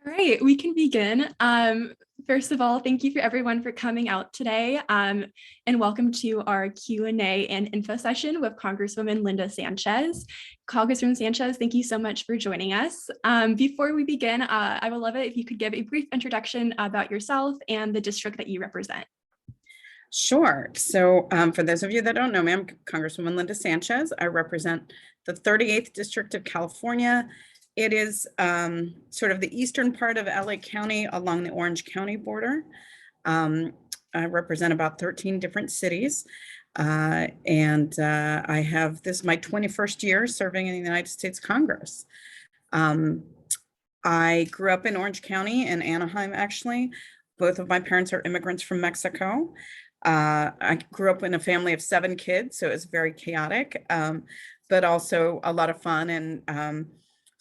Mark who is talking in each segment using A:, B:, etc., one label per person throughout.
A: All right, we can begin. First of all, thank you for everyone for coming out today, and welcome to our Q&A and info session with Congresswoman Linda Sanchez. Congresswoman Sanchez, thank you so much for joining us. Before we begin, I would love it if you could give a brief introduction about yourself and the district that you represent.
B: Sure. So for those of you that don't know me, I'm Congresswoman Linda Sanchez. I represent the 38th District of California. It is sort of the eastern part of LA County along the Orange County border. I represent about 13 different cities. And I have this my 21st year serving in the United States Congress. I grew up in Orange County and Anaheim, actually. Both of my parents are immigrants from Mexico. I grew up in a family of 7 kids, so it was very chaotic, but also a lot of fun, and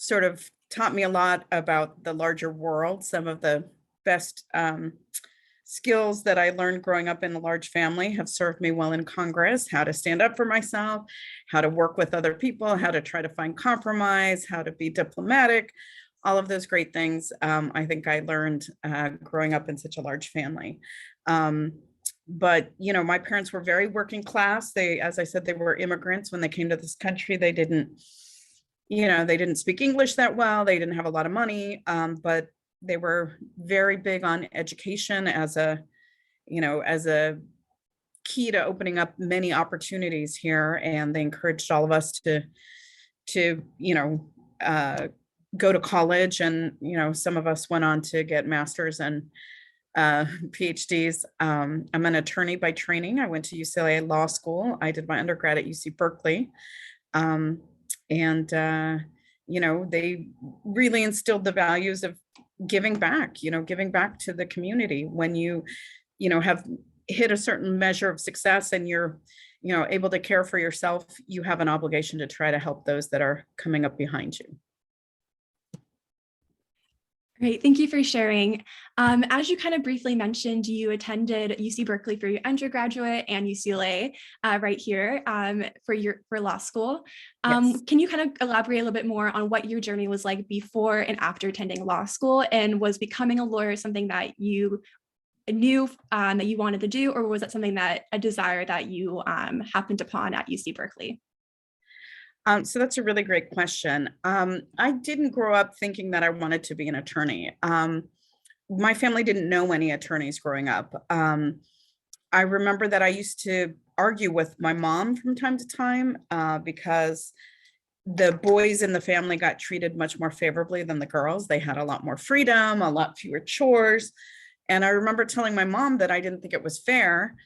B: sort of taught me a lot about the larger world. Some of the best skills that I learned growing up in a large family have served me well in Congress: how to stand up for myself, how to work with other people, how to try to find compromise, how to be diplomatic, all of those great things. I think I learned growing up in such a large family. But, you know, my parents were very working class. They, as I said, they were immigrants when they came to this country. They didn't, they didn't speak English that well. They didn't have a lot of money, but they were very big on education as a key to opening up many opportunities here. And they encouraged all of us to go to college. And, some of us went on to get masters and PhDs. I'm an attorney by training. I went to UCLA Law School. I did my undergrad at UC Berkeley. They really instilled the values of giving back, giving back to the community. When you have hit a certain measure of success and you're, able to care for yourself, you have an obligation to try to help those that are coming up behind you.
A: Great, thank you for sharing. As you kind of briefly mentioned, you attended UC Berkeley for your undergraduate and UCLA right here for law school.
B: Yes.
A: Can you kind of elaborate a little bit more on what your journey was like before and after attending law school? And was becoming a lawyer something that you knew that you wanted to do, or was that something that a desire that you happened upon at UC Berkeley?
B: So that's a really great question. I didn't grow up thinking that I wanted to be an attorney. My family didn't know any attorneys growing up. I remember that I used to argue with my mom from time to time because the boys in the family got treated much more favorably than the girls. They had a lot more freedom, a lot fewer chores. And I remember telling my mom that I didn't think it was fair.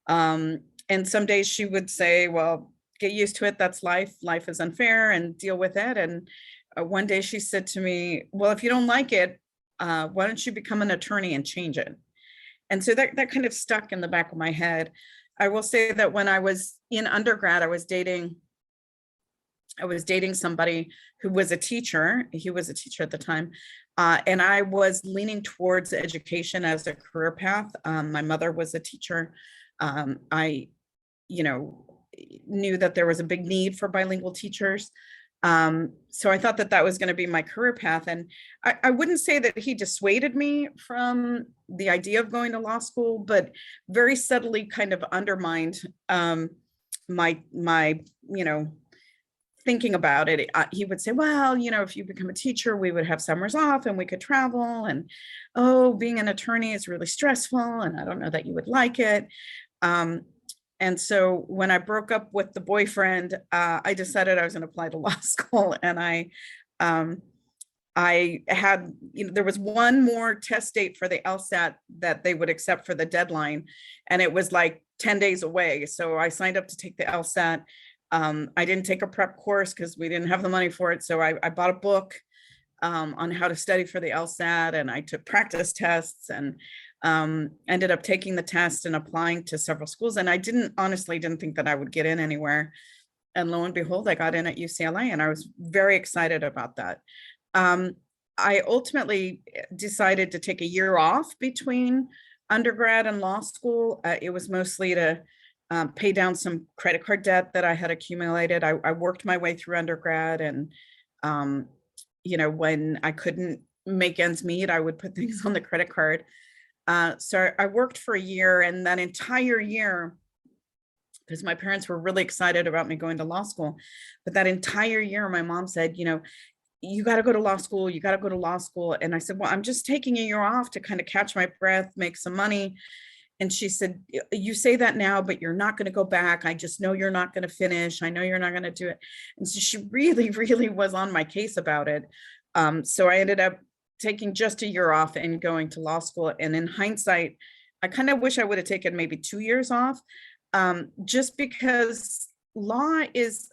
B: And some days she would say, well, get used to it. That's life. Life is unfair, and deal with it. And one day she said to me, well, if you don't like it, why don't you become an attorney and change it? And so that kind of stuck in the back of my head. I will say that when I was in undergrad, I was dating somebody who was a teacher. He was a teacher at the time. And I was leaning towards education as a career path. My mother was a teacher. I knew that there was a big need for bilingual teachers. So I thought that was going to be my career path. And I wouldn't say that he dissuaded me from the idea of going to law school, but very subtly kind of undermined my thinking about it. He would say, well, if you become a teacher, we would have summers off and we could travel. And, oh, being an attorney is really stressful, and I don't know that you would like it. And so when I broke up with the boyfriend, I decided I was going to apply to law school. And I had, there was one more test date for the LSAT that they would accept for the deadline. And it was like 10 days away. So I signed up to take the LSAT. I didn't take a prep course because we didn't have the money for it. So I bought a book on how to study for the LSAT, and I took practice tests and ended up taking the test and applying to several schools. And I honestly didn't think that I would get in anywhere. And lo and behold, I got in at UCLA, and I was very excited about that. I ultimately decided to take a year off between undergrad and law school. It was mostly to pay down some credit card debt that I had accumulated. I worked my way through undergrad, and when I couldn't make ends meet. I would put things on the credit card. So I worked for a year, and that entire year, because my parents were really excited about me going to law school, but that entire year, my mom said, you got to go to law school. You got to go to law school. And I said, well, I'm just taking a year off to kind of catch my breath, make some money. And she said, you say that now, but you're not going to go back. I just know you're not going to finish. I know you're not going to do it. And so she really, really was on my case about it. So I ended up taking just a year off and going to law school. And in hindsight, I kind of wish I would have taken maybe 2 years off, just because law is,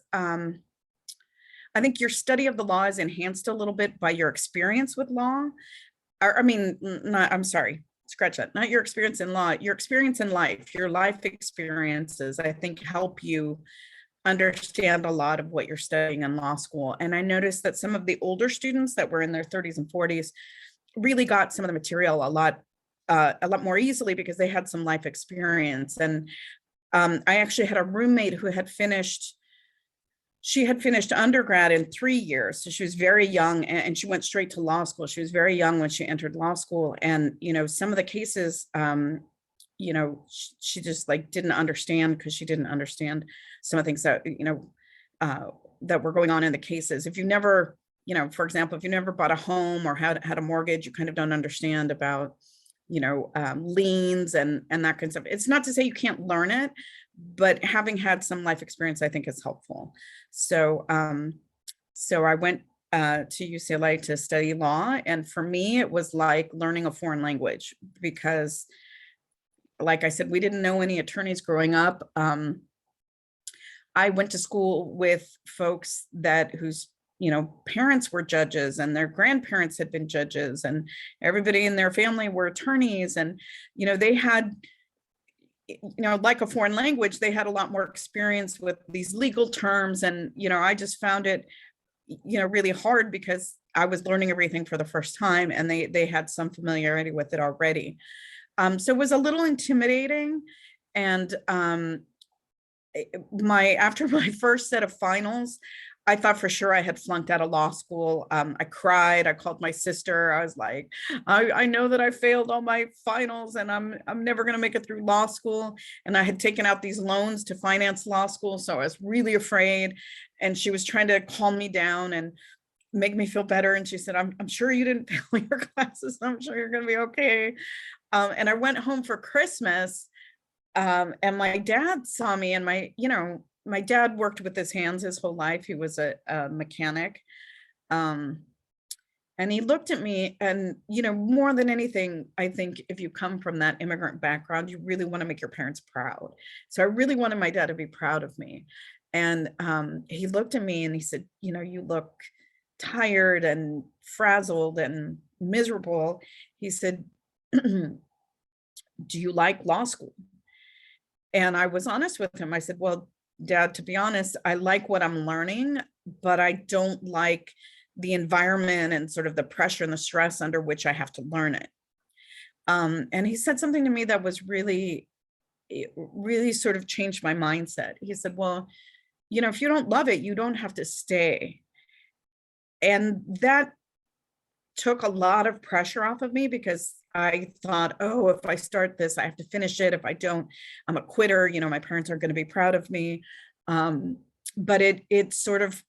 B: I think your study of the law is enhanced a little bit by your experience with law. I'm sorry, scratch that. Not your experience in law, your experience in life, your life experiences, I think help you understand a lot of what you're studying in law school. And I noticed that some of the older students that were in their 30s and 40s really got some of the material a lot more easily because they had some life experience. And I actually had a roommate who had finished undergrad in 3 years. So she was very young, and she went straight to law school. She was very young when she entered law school. And, some of the cases, she just didn't understand, because she didn't understand some of the things that, that were going on in the cases. If you never, for example, if you never bought a home or had a mortgage, you kind of don't understand about, liens and that kind of stuff. It's not to say you can't learn it, but having had some life experience, I think is helpful. So, so I went to UCLA to study law. And for me, it was like learning a foreign language, because like I said, we didn't know any attorneys growing up. I went to school with folks whose parents were judges, and their grandparents had been judges, and everybody in their family were attorneys. And, they had, like a foreign language, they had a lot more experience with these legal terms. And, I just found it, really hard, because I was learning everything for the first time, and they had some familiarity with it already. So it was a little intimidating. And after my first set of finals, I thought for sure I had flunked out of law school. I cried. I called my sister. I was like, I know that I failed all my finals, and I'm never going to make it through law school. And I had taken out these loans to finance law school, so I was really afraid. And she was trying to calm me down and make me feel better. And she said, I'm sure you didn't fail your classes. I'm sure you're going to be okay. And I went home for Christmas, and my dad saw me, and my dad worked with his hands his whole life. He was a mechanic. And he looked at me, and, more than anything, I think if you come from that immigrant background, you really want to make your parents proud. So I really wanted my dad to be proud of me. And he looked at me and he said, you look tired and frazzled and miserable. He said, do you like law school? And I was honest with him. I said, well, Dad, to be honest, I like what I'm learning, but I don't like the environment and sort of the pressure and the stress under which I have to learn it. And he said something to me that was really, really sort of changed my mindset. He said, well, if you don't love it, you don't have to stay. And that took a lot of pressure off of me, because I thought, oh, if I start this, I have to finish it. If I don't, I'm a quitter. My parents aren't going to be proud of me. But it sort of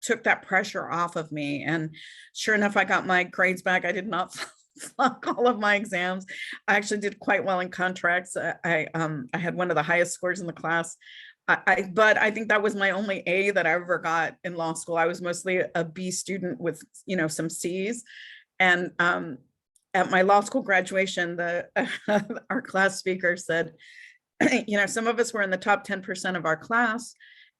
B: took that pressure off of me. And sure enough, I got my grades back. I did not flunk all of my exams. I actually did quite well in contracts. I had one of the highest scores in the class. But I think that was my only A that I ever got in law school. I was mostly a B student with, some C's. And at my law school graduation, our class speaker said, some of us were in the top 10% of our class,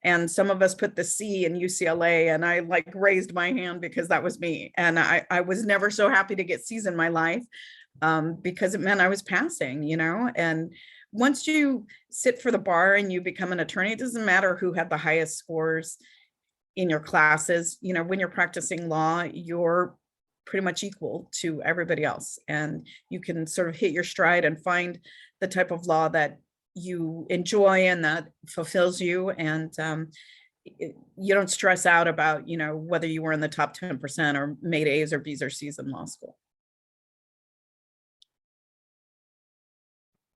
B: and some of us put the C in UCLA. And I raised my hand, because that was me. And I was never so happy to get C's in my life, because it meant I was passing, and once you sit for the bar and you become an attorney, it doesn't matter who had the highest scores in your classes. When you're practicing law, you're pretty much equal to everybody else, and you can sort of hit your stride and find the type of law that you enjoy and that fulfills you. And you don't stress out about, whether you were in the top 10% or made A's or B's or C's in law school.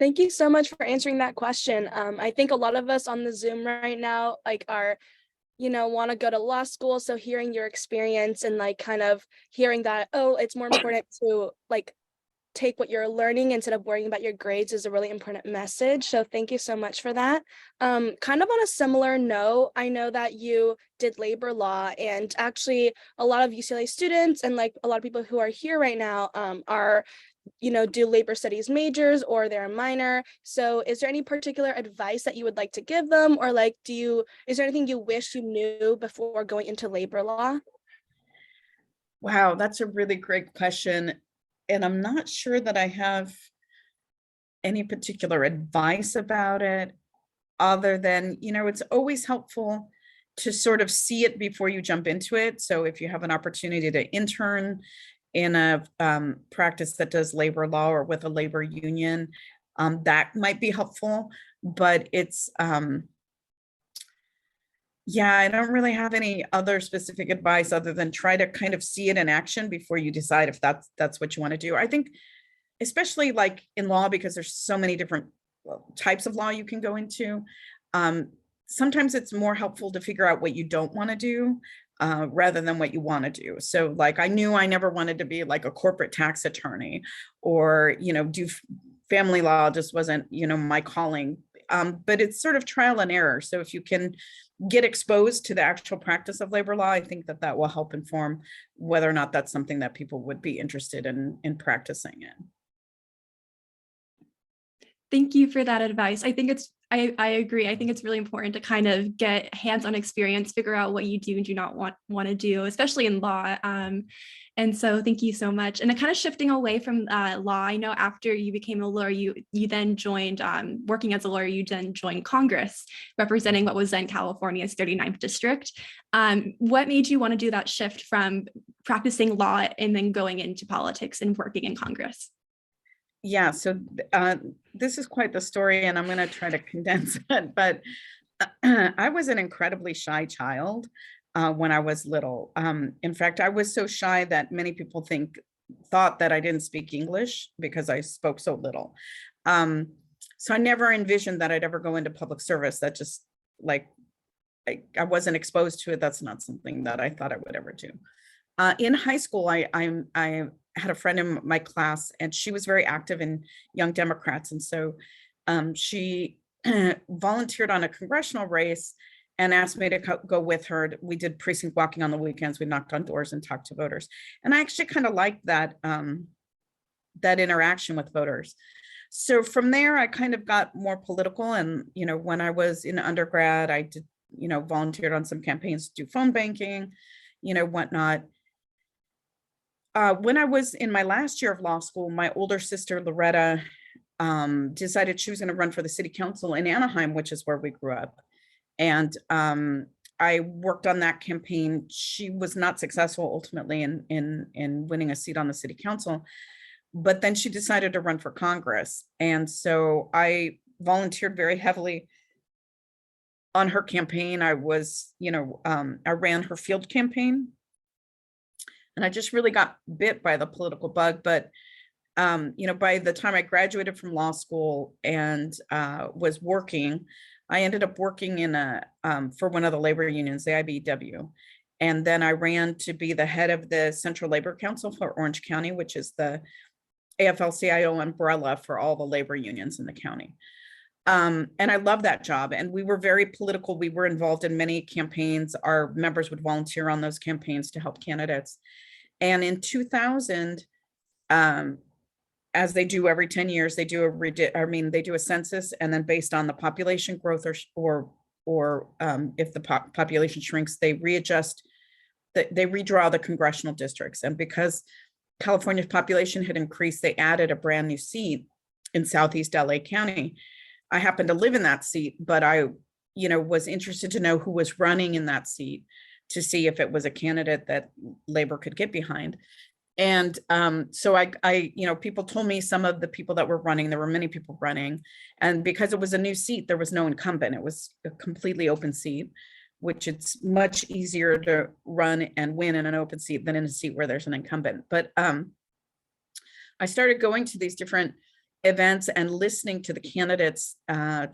C: Thank you so much for answering that question. I think a lot of us on the Zoom right now, are, want to go to law school. So hearing your experience and kind of hearing that, oh, it's more important to take what you're learning instead of worrying about your grades is a really important message. So thank you so much for that. Kind of on a similar note, I know that you did labor law, and actually a lot of UCLA students and a lot of people who are here right now are do labor studies majors or they're a minor. So is there any particular advice that you would like to give them, or is there anything you wish you knew before going into labor law?
B: Wow, that's a really great question. And I'm not sure that I have any particular advice about it, other than, it's always helpful to sort of see it before you jump into it. So if you have an opportunity to intern in a practice that does labor law or with a labor union, that might be helpful. But it's, yeah, I don't really have any other specific advice other than try to kind of see it in action before you decide if that's what you want to do. I think, especially in law, because there's so many different types of law you can go into. Sometimes it's more helpful to figure out what you don't want to do rather than what you want to do. So I knew I never wanted to be a corporate tax attorney or, do family law, just wasn't, my calling. But it's sort of trial and error. So if you can get exposed to the actual practice of labor law, I think that will help inform whether or not that's something that people would be interested in practicing in.
A: Thank you for that advice. I think I agree. I think it's really important to kind of get hands-on experience, figure out what you do and do not want to do, especially in law. And so thank you so much. And kind of shifting away from law, I know after you became a lawyer, you then joined, working as a lawyer, you then joined Congress, representing what was then California's 39th district. What made you want to do that shift from practicing law and then going into politics and working in Congress?
B: Yeah, so this is quite the story, and I'm going to try to condense it. But I was an incredibly shy child when I was little. In fact, I was so shy that many people thought that I didn't speak English because I spoke so little. So I never envisioned that I'd ever go into public service. That just I wasn't exposed to it. That's not something that I thought I would ever do. In high school, I had a friend in my class, and she was very active in Young Democrats. And so she volunteered on a congressional race and asked me to go with her. We did precinct walking on the weekends. We knocked on doors and talked to voters. And I actually kind of liked that, that interaction with voters. So from there, I kind of got more political. And, when I was in undergrad, I did, volunteered on some campaigns to do phone banking, whatnot. When I was in my last year of law school, my older sister, Loretta, decided she was going to run for the city council in Anaheim, which is where we grew up. And I worked on that campaign. She was not successful ultimately in winning a seat on the city council, but then she decided to run for Congress. And so I volunteered very heavily on her campaign. I was, I ran her field campaign. And I just really got bit by the political bug. But, by the time I graduated from law school and was working, I ended up working in for one of the labor unions, the IBEW. And then I ran to be the head of the Central Labor Council for Orange County, which is the AFL-CIO umbrella for all the labor unions in the county. And I love that job. And we were very political. We were involved in many campaigns. Our members would volunteer on those campaigns to help candidates. And in 2000, as they do every 10 years, they do a census, and then based on the population growth or if the population shrinks, they readjust, they redraw the congressional districts. And because California's population had increased, they added a brand new seat in Southeast LA County. I happened to live in that seat, but I, was interested to know who was running in that seat to see if it was a candidate that labor could get behind. And so I, people told me some of the people that were running, there were many people running. And because it was a new seat, there was no incumbent. It was a completely open seat. which it's much easier to run and win in an open seat than in a seat where there's an incumbent. But I started going to these different events and listening to the candidates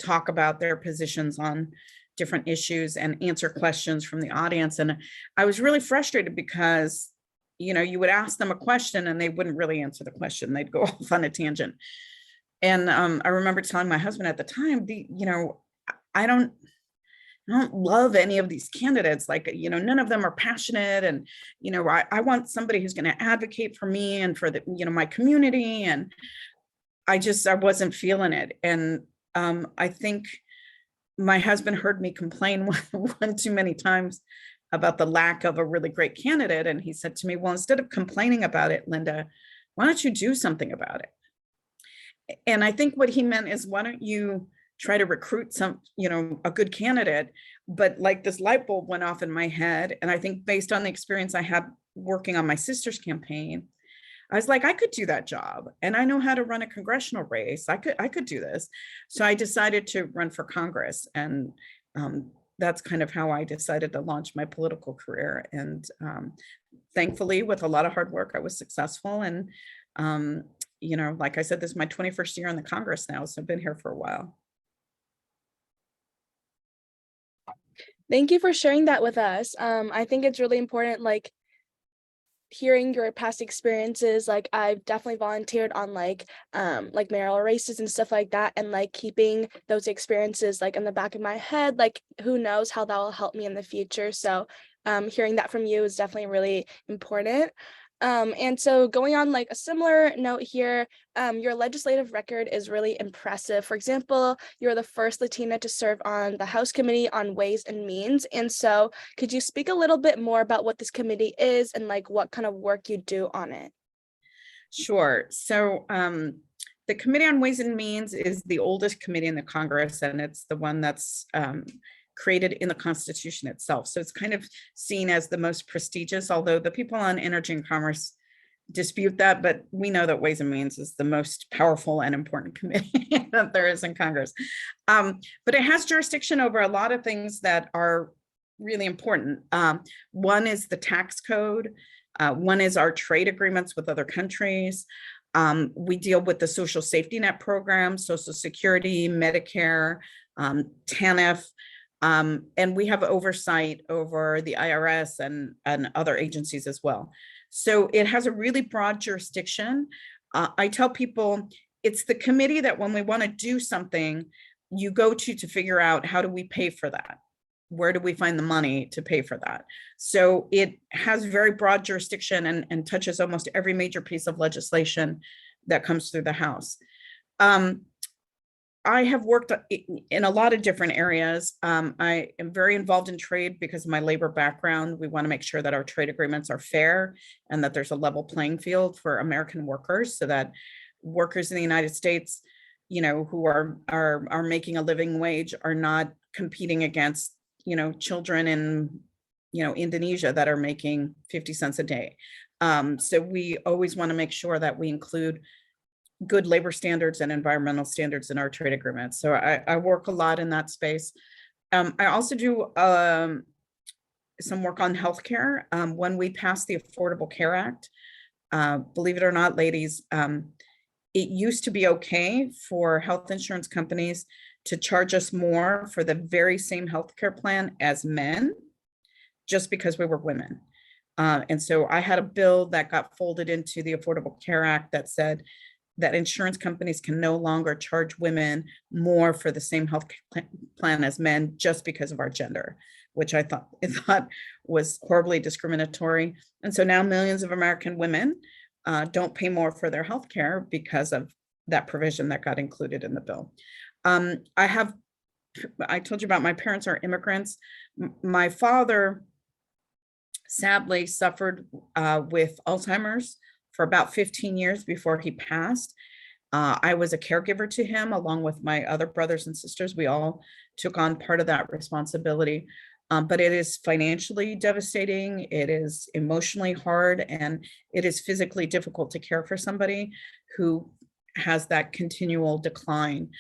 B: talk about their positions on different issues and answer questions from the audience. And I was really frustrated because, you know, you would ask them a question and they wouldn't really answer the question. They'd go off on a tangent. And I remember telling my husband at the time, you know, I don't love any of these candidates. Like, you know, none of them are passionate. And, you know, I want somebody who's going to advocate for me and for the, you know, my community. And I wasn't feeling it. And I think my husband heard me complain one too many times about the lack of a really great candidate. And he said to me, well, instead of complaining about it, Linda, why don't you do something about it? And I think what he meant is, why don't you try to recruit a good candidate? But like, this light bulb went off in my head. And I think based on the experience I had working on my sister's campaign, I was like, I could do that job. And I know how to run a congressional race. I could do this. So I decided to run for Congress. And that's kind of how I decided to launch my political career. And thankfully, with a lot of hard work, I was successful. And, you know, like I said, this is my 21st year in the Congress now. So I've been here for a while.
C: Thank you for sharing that with us. I think it's really important, like, hearing your past experiences. Like, I've definitely volunteered on like mayoral races and stuff like that, and like keeping those experiences like in the back of my head, like who knows how that will help me in the future. So hearing that from you is definitely really important. And so going on like a similar note here, your legislative record is really impressive. For example, you're the first Latina to serve on the House Committee on Ways and Means. And so could you speak a little bit more about what this committee is and like what kind of work you do on it?
B: Sure. So the Committee on Ways and Means is the oldest committee in the Congress, and it's the one that's created in the Constitution itself. So it's kind of seen as the most prestigious, although the people on Energy and Commerce dispute that, but we know that Ways and Means is the most powerful and important committee that there is in Congress. But it has jurisdiction over a lot of things that are really important. One is the tax code. One is our trade agreements with other countries. We deal with the social safety net program, Social Security, Medicare, TANF, and we have oversight over the IRS and other agencies as well. So it has a really broad jurisdiction. I tell people it's the committee that when we want to do something, you go to figure out, how do we pay for that? Where do we find the money to pay for that? So it has very broad jurisdiction and touches almost every major piece of legislation that comes through the House. I have worked in a lot of different areas. I am very involved in trade because of my labor background. We want to make sure that our trade agreements are fair and that there's a level playing field for American workers, so that workers in the United States, you know, who are making a living wage are not competing against, you know, children in, you know, Indonesia that are making 50 cents a day. So we always want to make sure that we include good labor standards and environmental standards in our trade agreements. So I work a lot in that space. I also do some work on healthcare. When we passed the Affordable Care Act, believe it or not, ladies, it used to be okay for health insurance companies to charge us more for the very same healthcare plan as men, just because we were women. And so I had a bill that got folded into the Affordable Care Act that said that insurance companies can no longer charge women more for the same health plan as men just because of our gender, which I thought was horribly discriminatory. And so now millions of American women don't pay more for their health care because of that provision that got included in the bill. I told you about my parents are immigrants. My father sadly suffered with Alzheimer's for about 15 years before he passed. I was a caregiver to him along with my other brothers and sisters. We all took on part of that responsibility, but it is financially devastating. It is emotionally hard, and it is physically difficult to care for somebody who has that continual decline.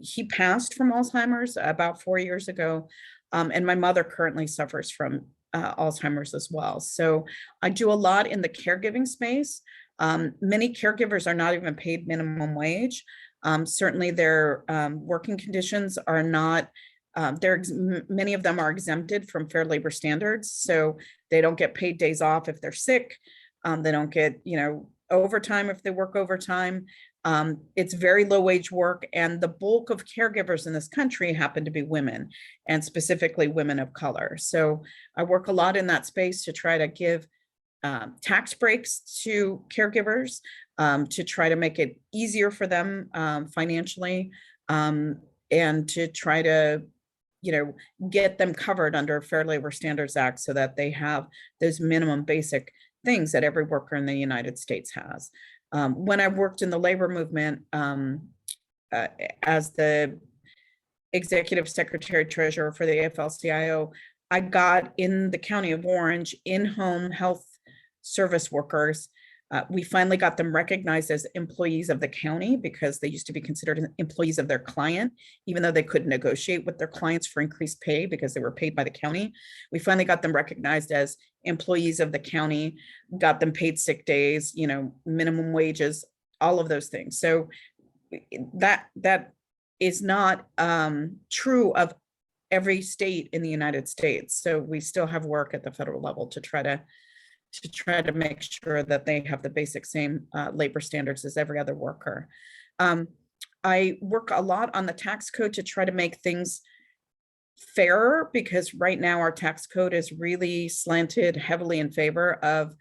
B: He passed from Alzheimer's about 4 years ago. And my mother currently suffers from Alzheimer's as well. So I do a lot in the caregiving space. Many caregivers are not even paid minimum wage. Certainly their working conditions are not, many of them are exempted from fair labor standards. So they don't get paid days off if they're sick. They don't get, overtime if they work overtime. It's very low wage work, and the bulk of caregivers in this country happen to be women, and specifically women of color. So I work a lot in that space to try to give tax breaks to caregivers, to try to make it easier for them financially, and to try to get them covered under Fair Labor Standards Act so that they have those minimum basic things that every worker in the United States has. When I worked in the labor movement as the executive secretary treasurer for the AFL-CIO, I got in the county of Orange in-home health service workers. We finally got them recognized as employees of the county because they used to be considered employees of their client, even though they couldn't negotiate with their clients for increased pay because they were paid by the county. We finally got them recognized as employees of the county, got them paid sick days, minimum wages, all of those things. So that is not true of every state in the United States. So we still have work at the federal level to try to make sure that they have the basic same labor standards as every other worker. I work a lot on the tax code to try to make things fairer, because right now our tax code is really slanted heavily in favor of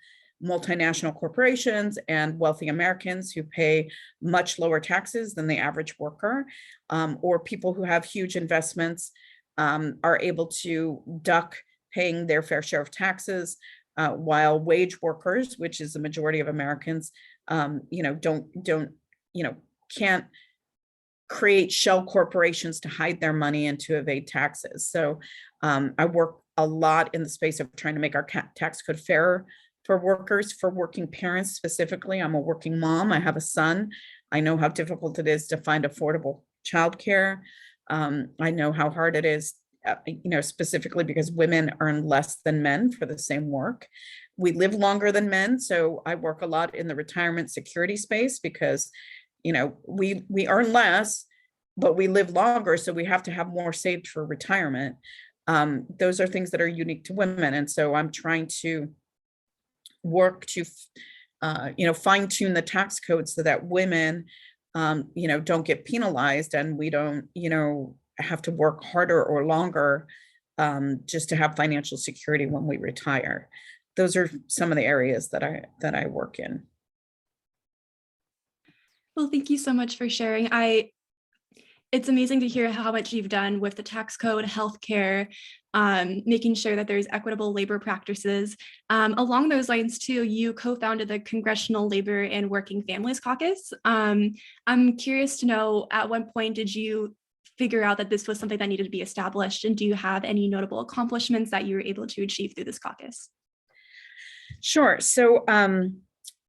B: multinational corporations and wealthy Americans who pay much lower taxes than the average worker, or people who have huge investments are able to duck paying their fair share of taxes, while wage workers, which is the majority of Americans, can't create shell corporations to hide their money and to evade taxes. So I work a lot in the space of trying to make our tax code fairer for workers, for working parents specifically. I'm a working mom. I have a son. I know how difficult it is to find affordable childcare. I know how hard it is, specifically because women earn less than men for the same work. We live longer than men. So I work a lot in the retirement security space because, we earn less, but we live longer. So we have to have more saved for retirement. Those are things that are unique to women. And so I'm trying to work to, fine tune the tax code so that women, don't get penalized, and we don't, have to work harder or longer just to have financial security when we retire. Those are some of the areas that I work in.
A: Well, thank you so much for sharing. It's amazing to hear how much you've done with the tax code, healthcare, making sure that there's equitable labor practices. Along those lines too, you co-founded the Congressional Labor and Working Families Caucus. I'm curious to know, at what point did you figure out that this was something that needed to be established? And do you have any notable accomplishments that you were able to achieve through this caucus?
B: Sure. So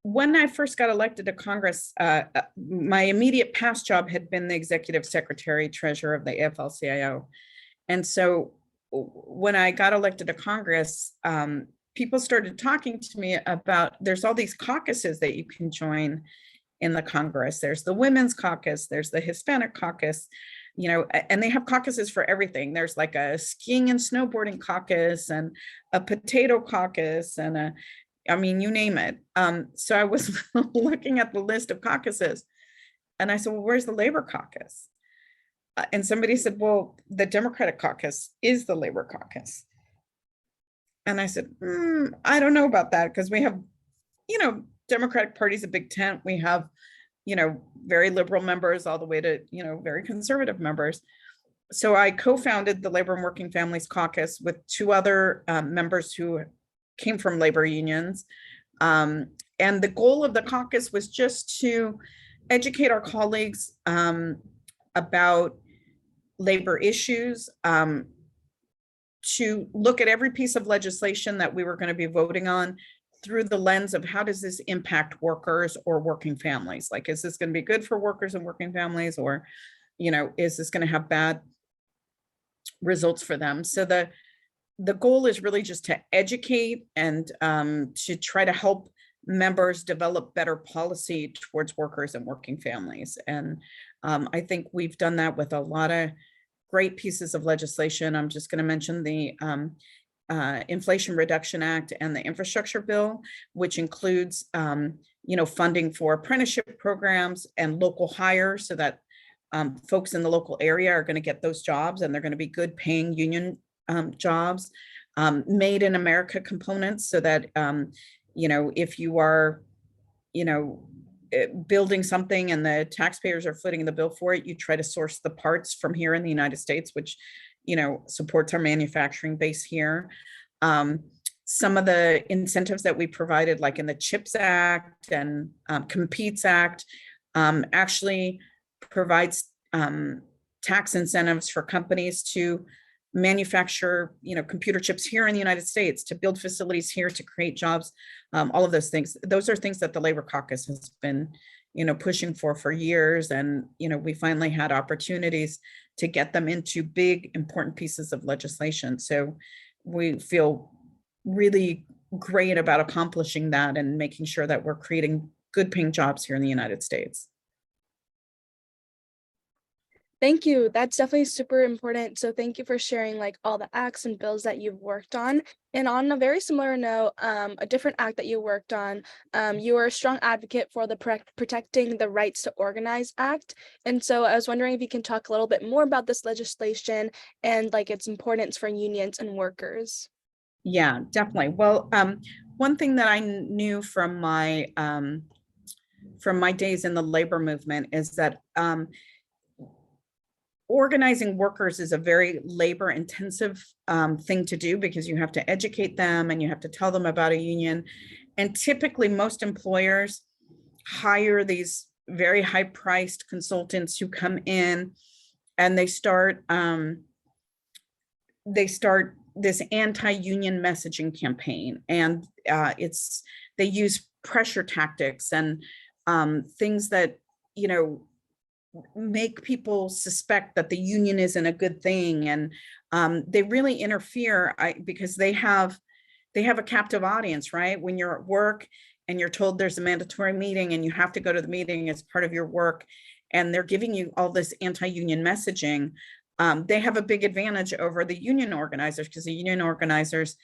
B: when I first got elected to Congress, my immediate past job had been the executive secretary treasurer of the AFL-CIO. And so when I got elected to Congress, people started talking to me about, there's all these caucuses that you can join in the Congress. There's the Women's Caucus, there's the Hispanic Caucus, and they have caucuses for everything. There's like a skiing and snowboarding caucus and a potato caucus and you name it. So I was looking at the list of caucuses and I said, well, where's the Labor Caucus? And somebody said, well, the Democratic Caucus is the Labor Caucus. And I said, I don't know about that, because we have, Democratic Party's a big tent. We have, very liberal members all the way to, very conservative members. So I co-founded the Labor and Working Families Caucus with two other members who came from labor unions. And the goal of the caucus was just to educate our colleagues about labor issues, to look at every piece of legislation that we were going to be voting on through the lens of how does this impact workers or working families? Like, is this going to be good for workers and working families, or, is this going to have bad results for them. So the goal is really just to educate and to try to help members develop better policy towards workers and working families. And I think we've done that with a lot of great pieces of legislation. I'm just going to mention the Inflation Reduction Act and the Infrastructure Bill, which includes funding for apprenticeship programs and local hire, so that folks in the local area are going to get those jobs, and they're going to be good paying union jobs. Made in America components, so that if you are building something and the taxpayers are footing the bill for it, you try to source the parts from here in the United States, which supports our manufacturing base here. Some of the incentives that we provided, like in the CHIPS Act and Competes Act, actually provides tax incentives for companies to manufacture, computer chips here in the United States, to build facilities here, to create jobs, all of those things. Those are things that the Labor Caucus has been, pushing for years. And, we finally had opportunities to get them into big, important pieces of legislation. So we feel really great about accomplishing that and making sure that we're creating good paying jobs here in the United States.
C: Thank you. That's definitely super important. So thank you for sharing like all the acts and bills that you've worked on. And on a very similar note, a different act that you worked on, you were a strong advocate for the Protecting the Rights to Organize Act. And so I was wondering if you can talk a little bit more about this legislation and like its importance for unions and workers.
B: Yeah, definitely. Well, one thing that I knew from my days in the labor movement is that organizing workers is a very labor intensive thing to do, because you have to educate them and you have to tell them about a union. And typically most employers hire these very high priced consultants who come in and they start this anti-union messaging campaign. And they use pressure tactics and things that, make people suspect that the union isn't a good thing. And they really interfere because they have a captive audience, right? When you're at work and you're told there's a mandatory meeting and you have to go to the meeting as part of your work, and they're giving you all this anti-union messaging, they have a big advantage over the union organizers, because the union organizers,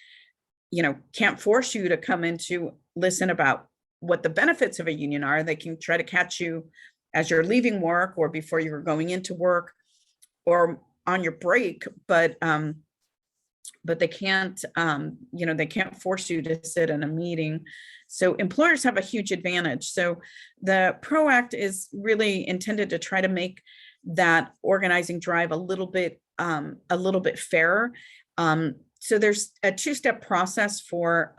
B: can't force you to come in to listen about what the benefits of a union are. They can try to catch you as you're leaving work or before you're going into work or on your break, but they can't, they can't force you to sit in a meeting. So employers have a huge advantage. So the PRO Act is really intended to try to make that organizing drive a little bit fairer. So there's a two-step process for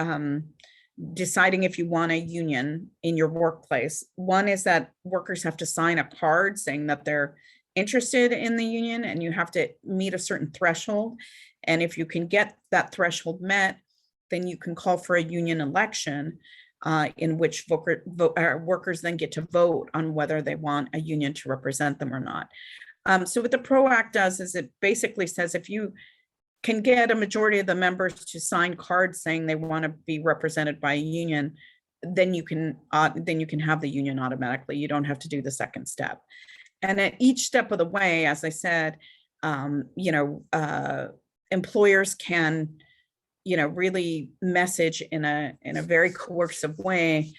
B: deciding if you want a union in your workplace. One is that workers have to sign a card saying that they're interested in the union, and you have to meet a certain threshold. And if you can get that threshold met, then you can call for a union election in which workers then get to vote on whether they want a union to represent them or not. So what the PRO Act does is it basically says if you can get a majority of the members to sign cards saying they want to be represented by a union, then you can have the union automatically. You don't have to do the second step. And at each step of the way, as I said, employers can, really message in a very coercive way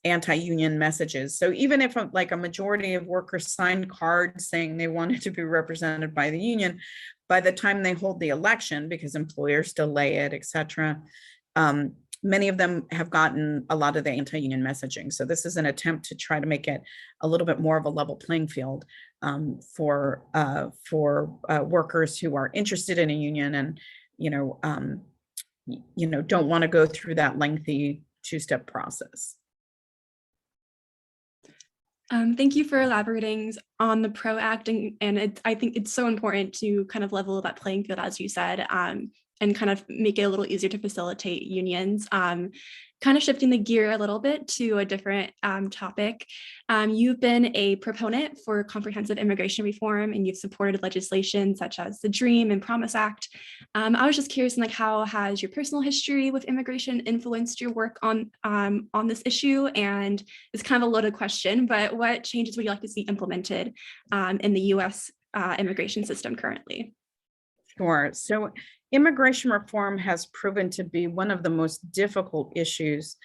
B: anti-union messages. So even if like a majority of workers signed cards saying they wanted to be represented by the union, by the time they hold the election, because employers delay it, et cetera, many of them have gotten a lot of the anti-union messaging. So this is an attempt to try to make it a little bit more of a level playing field for workers who are interested in a union and, don't want to go through that lengthy two-step process.
A: Thank you for elaborating on the PRO Act, and I think it's so important to kind of level that playing field, as you said, and kind of make it a little easier to facilitate unions. kind of shifting the gear a little bit to a different topic. You've been a proponent for comprehensive immigration reform, and you've supported legislation such as the DREAM and Promise Act. I was just curious, like, how has your personal history with immigration influenced your work on this issue? And it's kind of a loaded question, but what changes would you like to see implemented in the U.S. Immigration system currently?
B: Sure. So immigration reform has proven to be one of the most difficult issues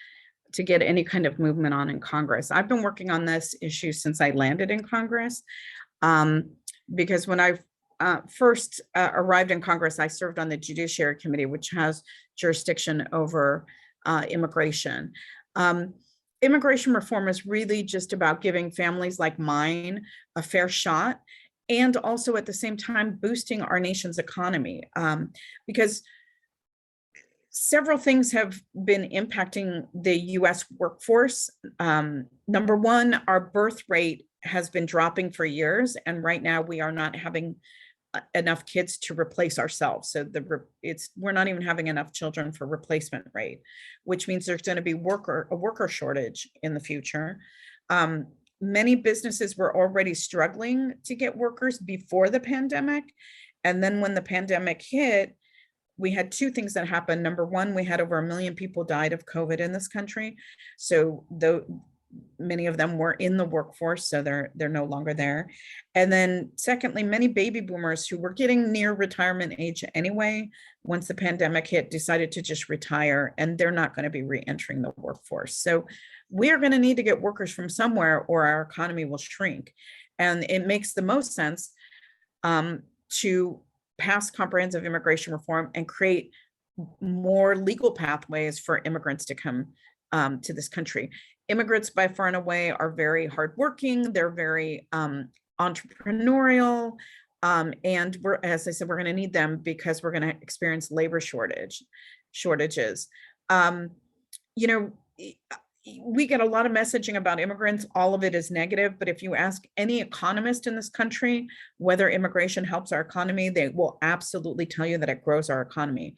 B: to get any kind of movement on in Congress. I've been working on this issue since I landed in Congress, because when I first arrived in Congress, I served on the Judiciary Committee, which has jurisdiction over immigration. Immigration reform is really just about giving families like mine a fair shot, and also at the same time boosting our nation's economy, because several things have been impacting the US workforce. Number one, our birth rate has been dropping for years, and right now we are not having enough kids to replace ourselves. So we're not even having enough children for replacement rate, which means there's going to be a worker shortage in the future. Many businesses were already struggling to get workers before the pandemic. And then when the pandemic hit, we had two things that happened. Number one, we had over 1 million people died of COVID in this country. So many of them were in the workforce, so they're no longer there. And then secondly, many baby boomers who were getting near retirement age anyway, once the pandemic hit, decided to just retire, and they're not going to be re-entering the workforce. So we're going to need to get workers from somewhere, or our economy will shrink. And it makes the most sense to pass comprehensive immigration reform and create more legal pathways for immigrants to come to this country. Immigrants by far and away are very hardworking. They're very entrepreneurial. And as I said, we're going to need them because we're going to experience labor shortages. We get a lot of messaging about immigrants. All of it is negative. But if you ask any economist in this country whether immigration helps our economy, they will absolutely tell you that it grows our economy.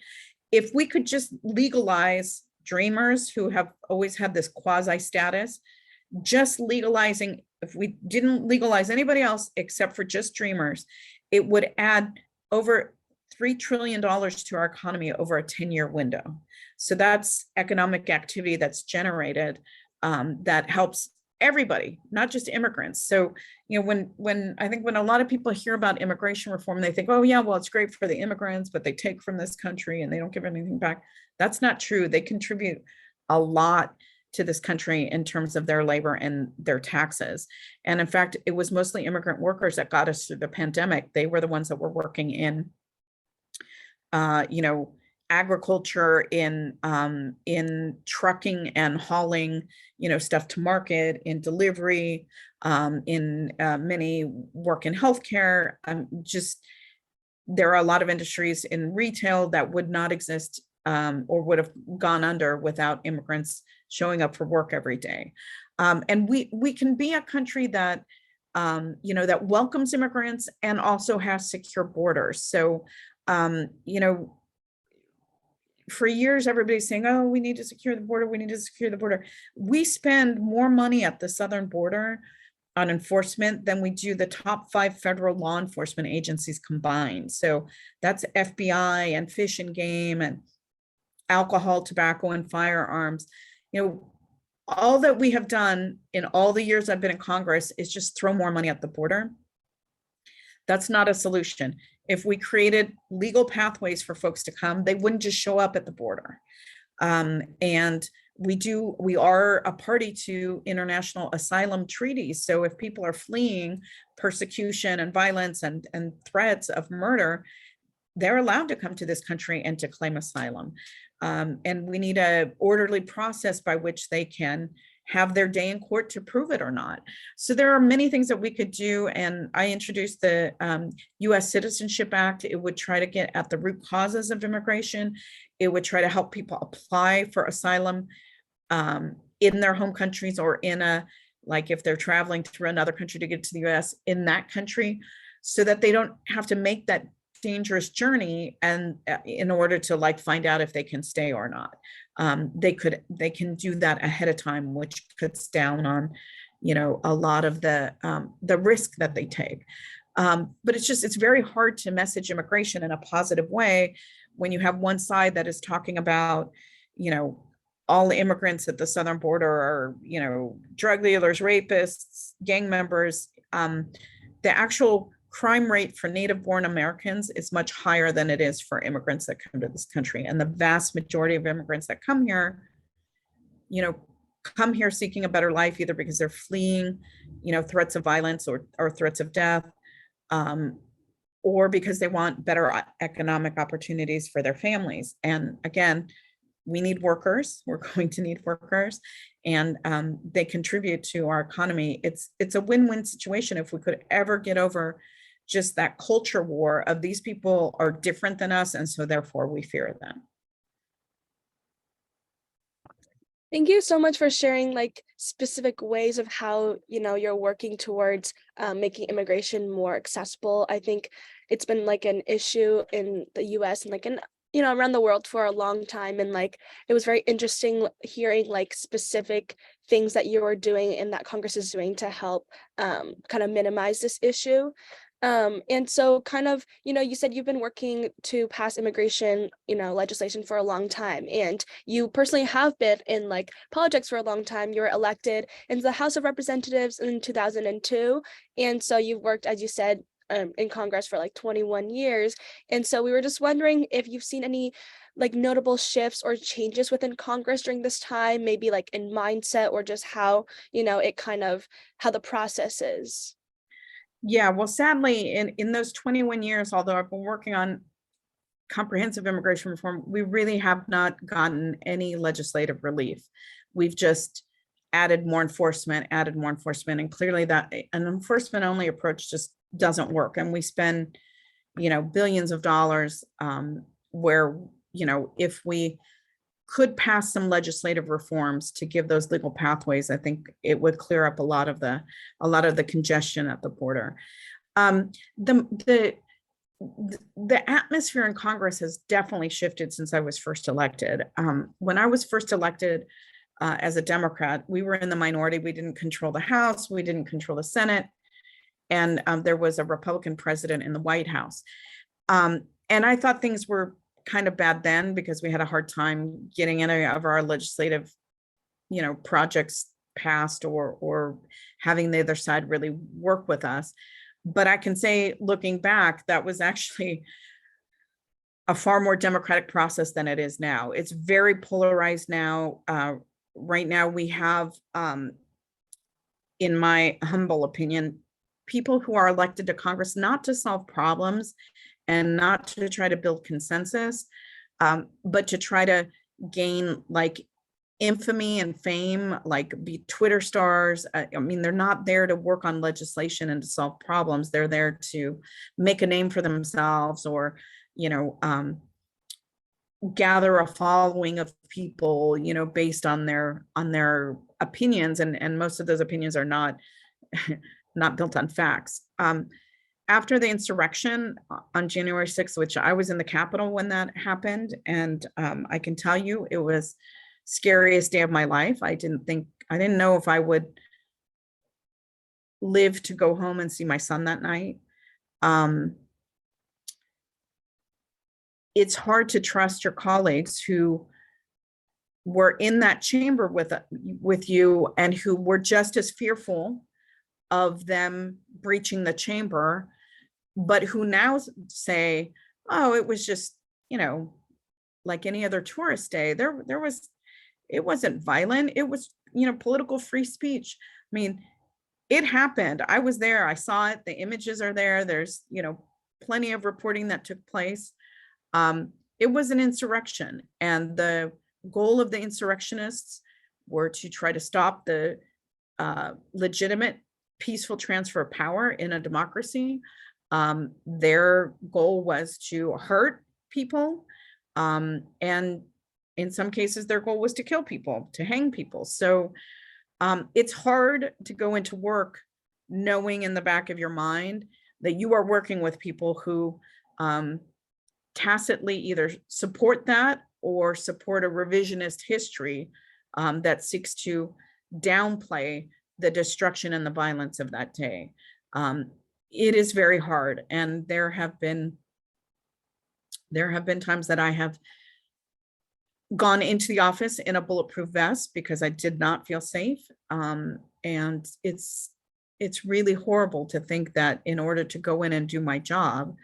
B: If we could just legalize dreamers who have always had this quasi status, just legalizing, if we didn't legalize anybody else except for just dreamers, it would add over $3 trillion to our economy over a 10-year window. So that's economic activity that's generated that helps everybody, not just immigrants. So, when I think when a lot of people hear about immigration reform, they think, oh yeah, well, it's great for the immigrants, but they take from this country and they don't give anything back. That's not true. They contribute a lot to this country in terms of their labor and their taxes. And in fact, it was mostly immigrant workers that got us through the pandemic. They were the ones that were working in, agriculture, in trucking and hauling, stuff to market, in delivery, in many work in healthcare. There are a lot of industries in retail that would not exist or would have gone under without immigrants showing up for work every day. And we can be a country that that welcomes immigrants and also has secure borders. So for years, everybody's saying, oh, we need to secure the border. We need to secure the border. We spend more money at the southern border on enforcement than we do the top 5 federal law enforcement agencies combined. So that's FBI and Fish and Game and alcohol, tobacco, and firearms. All that we have done in all the years I've been in Congress is just throw more money at the border. That's not a solution. If we created legal pathways for folks to come, they wouldn't just show up at the border. And we are a party to international asylum treaties. So if people are fleeing persecution and violence and threats of murder, they're allowed to come to this country and to claim asylum. And we need an orderly process by which they can have their day in court to prove it or not. So there are many things that we could do. And I introduced the US Citizenship Act. It would try to get at the root causes of immigration. It would try to help people apply for asylum in their home countries, or like if they're traveling through another country to get to the US, in that country, so that they don't have to make that dangerous journey, and in order to like find out if they can stay or not. They can do that ahead of time, which cuts down on, a lot of the risk that they take. But it's very hard to message immigration in a positive way when you have one side that is talking about, all the immigrants at the southern border are, drug dealers, rapists, gang members. The actual crime rate for native-born Americans is much higher than it is for immigrants that come to this country. And the vast majority of immigrants that come here, come here seeking a better life, either because they're fleeing, threats of violence or threats of death, or because they want better economic opportunities for their families. And again, we need workers. We're going to need workers, and they contribute to our economy. It's a win-win situation if we could ever get over just that culture war of these people are different than us, and so therefore we fear them.
C: Thank you so much for sharing like specific ways of how, you're working towards making immigration more accessible. I think it's been like an issue in the US and like around the world for a long time. And like, it was very interesting hearing like specific things that you are doing and that Congress is doing to help kind of minimize this issue. And so kind of, you said you've been working to pass immigration, legislation for a long time, and you personally have been in like politics for a long time. You were elected into the House of Representatives in 2002. And so you've worked, as you said, in Congress for like 21 years. And so we were just wondering if you've seen any like notable shifts or changes within Congress during this time, maybe like in mindset or just how, it kind of how the process is.
B: Yeah, well, sadly, in those 21 years, although I've been working on comprehensive immigration reform, we really have not gotten any legislative relief. We've just added more enforcement, and clearly that an enforcement only approach just doesn't work. And we spend, billions of dollars where, if we could pass some legislative reforms to give those legal pathways, I think it would clear up a lot of the congestion at the border. The atmosphere in Congress has definitely shifted since I was first elected. When I was first elected as a Democrat, we were in the minority. We didn't control the House. We didn't control the Senate. And there was a Republican president in the White House. And I thought things were kind of bad then because we had a hard time getting any of our legislative, projects passed or having the other side really work with us. But I can say, looking back, that was actually a far more democratic process than it is now. It's very polarized now. Right now, we have, in my humble opinion, people who are elected to Congress not to solve problems and not to try to build consensus, but to try to gain like infamy and fame, like be Twitter stars. I mean, they're not there to work on legislation and to solve problems. They're there to make a name for themselves or, gather a following of people, based on their opinions. And most of those opinions are not built on facts. After the insurrection on January 6th, which I was in the Capitol when that happened, and I can tell you it was scariest day of my life. I didn't know if I would live to go home and see my son that night. It's hard to trust your colleagues who were in that chamber with you and who were just as fearful of them breaching the chamber, but who now say, oh, it was just, like any other tourist day. It wasn't violent. It was, political free speech. I mean, it happened. I was there. I saw it. The images are there. There's, plenty of reporting that took place. It was an insurrection, and the goal of the insurrectionists were to try to stop the legitimate peaceful transfer of power in a democracy. Their goal was to hurt people, and in some cases their goal was to kill people, to hang people. So it's hard to go into work knowing in the back of your mind that you are working with people who tacitly either support that or support a revisionist history that seeks to downplay the destruction and the violence of that day. It is very hard, and there have been times that I have gone into the office in a bulletproof vest because I did not feel safe. And it's really horrible to think that in order to go in and do my job,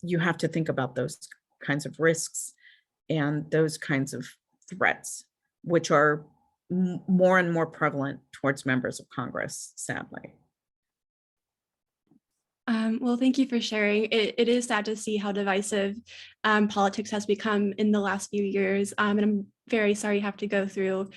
B: you have to think about those kinds of risks and those kinds of threats, which are more and more prevalent towards members of Congress, sadly.
A: Well, thank you for sharing. It is sad to see how divisive politics has become in the last few years. And I'm very sorry you have to go through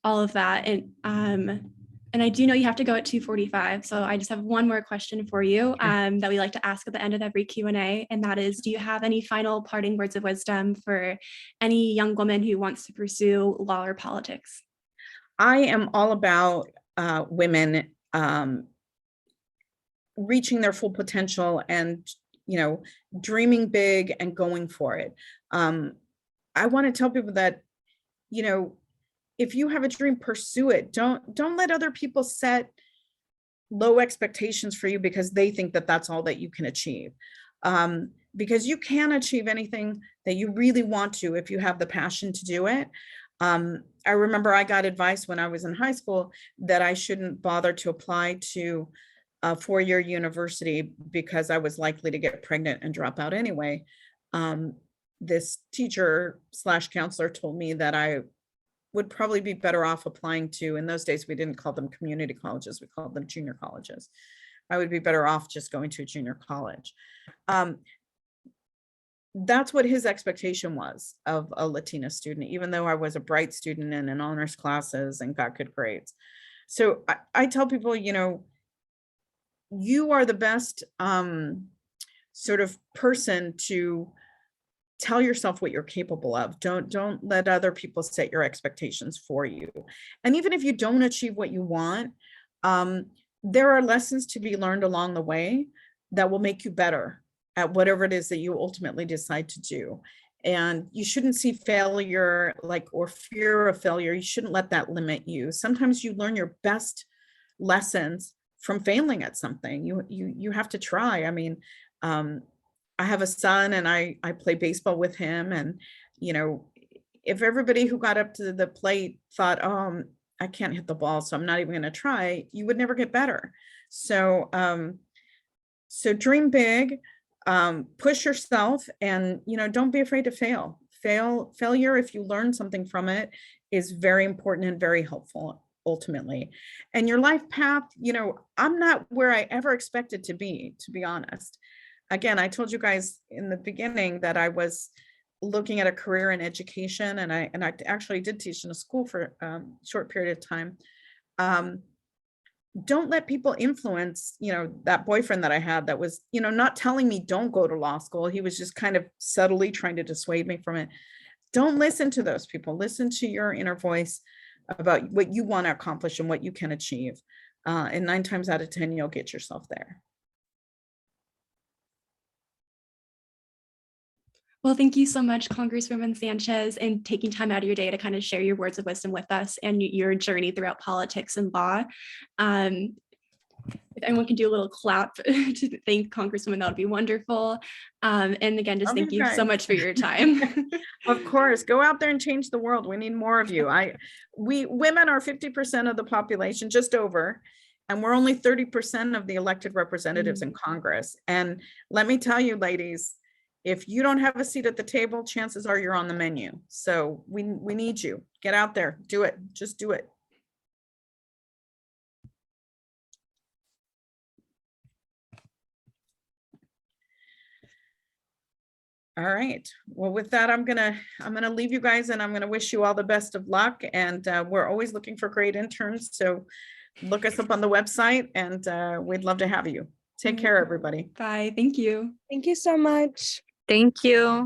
A: all of that. And I do know you have to go at 2:45. So I just have one more question for you that we like to ask at the end of every Q&A. And that is, do you have any final parting words of wisdom for any young woman who wants to pursue law or politics?
B: I am all about women reaching their full potential and, dreaming big and going for it. I want to tell people that, if you have a dream, pursue it. Don't let other people set low expectations for you because they think that that's all that you can achieve. Because you can achieve anything that you really want to if you have the passion to do it. I remember I got advice when I was in high school that I shouldn't bother to apply to a four-year university because I was likely to get pregnant and drop out anyway. This teacher / counselor told me that I would probably be better off applying to, in those days, we didn't call them community colleges, we called them junior colleges. I would be better off just going to a junior college. That's what his expectation was of a Latina student, even though I was a bright student and in honors classes and got good grades. So I tell people, you are the best sort of person to tell yourself what you're capable of. Don't let other people set your expectations for you. And even if you don't achieve what you want, there are lessons to be learned along the way that will make you better at whatever it is that you ultimately decide to do. And you shouldn't see failure or fear of failure. You shouldn't let that limit you. Sometimes you learn your best lessons from failing at something. You have to try. I mean, I have a son and I play baseball with him. And, if everybody who got up to the plate thought, oh, I can't hit the ball, so I'm not even going to try, you would never get better. So, so dream big, push yourself, and, don't be afraid to fail. Failure, if you learn something from it, is very important and very helpful ultimately. And your life path, I'm not where I ever expected to be honest. Again, I told you guys in the beginning that I was looking at a career in education, and I actually did teach in a school for a short period of time. Don't let people influence, that boyfriend that I had that was, not telling me don't go to law school. He was just kind of subtly trying to dissuade me from it. Don't listen to those people. Listen to your inner voice about what you want to accomplish and what you can achieve. And 9 times out of 10, you'll get yourself there.
A: Well, thank you so much, Congresswoman Sanchez, and taking time out of your day to kind of share your words of wisdom with us and your journey throughout politics and law. If anyone can do a little clap to thank Congresswoman, that would be wonderful. And again, just thank you so much for your time.
B: Of course, go out there and change the world. We need more of you. We women are 50% of the population, just over, and we're only 30% of the elected representatives in Congress. And let me tell you, ladies, if you don't have a seat at the table, chances are you're on the menu. So we need you. Get out there, do it, just do it. All right. Well, with that, I'm gonna leave you guys, and I'm gonna wish you all the best of luck. And we're always looking for great interns, so look us up on the website, and we'd love to have you. Take care, everybody.
A: Bye. Thank you.
C: Thank you so much.
D: Thank you.